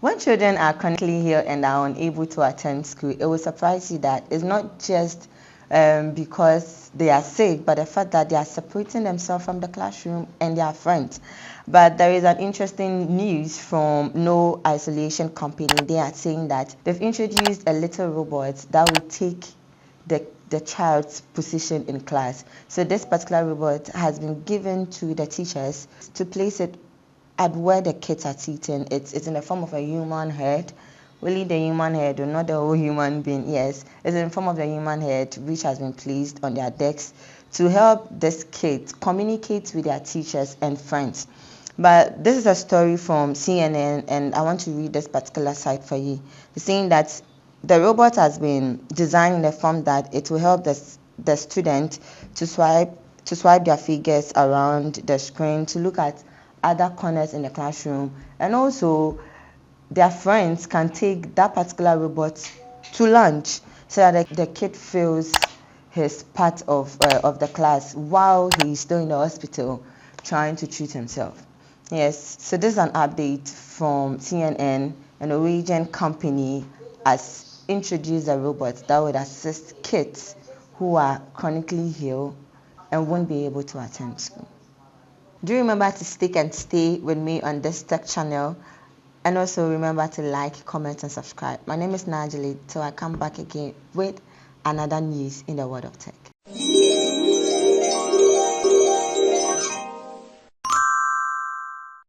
When children are chronically ill and are unable to attend school, it will surprise you that it's not just because they are sick, but the fact that they are separating themselves from the classroom and their friends. But there is an interesting news from No Isolation Company. They are saying that they've introduced a little robot that will take the child's position in class. So this particular robot has been given to the teachers to place it at where the kids are sitting. It's in the form of a human head. Really the human head, or not the whole human being. Yes, it's in the form of the human head, which has been placed on their desks to help these kids communicate with their teachers and friends. But this is a story from CNN, and I want to read this particular site for you. It's saying that the robot has been designed in the form that it will help the student to swipe their fingers around the screen, to look at other corners in the classroom, and also their friends can take that particular robot to lunch so that the kid feels he's part of the class while he's still in the hospital trying to treat himself. Yes, so this is an update from CNN. A Norwegian company has introduced a robot that would assist kids who are chronically ill and won't be able to attend school. Do remember to stick and stay with me on this tech channel, and also remember to like, comment and subscribe. My name is Najali, till I come back again with another news in the world of tech.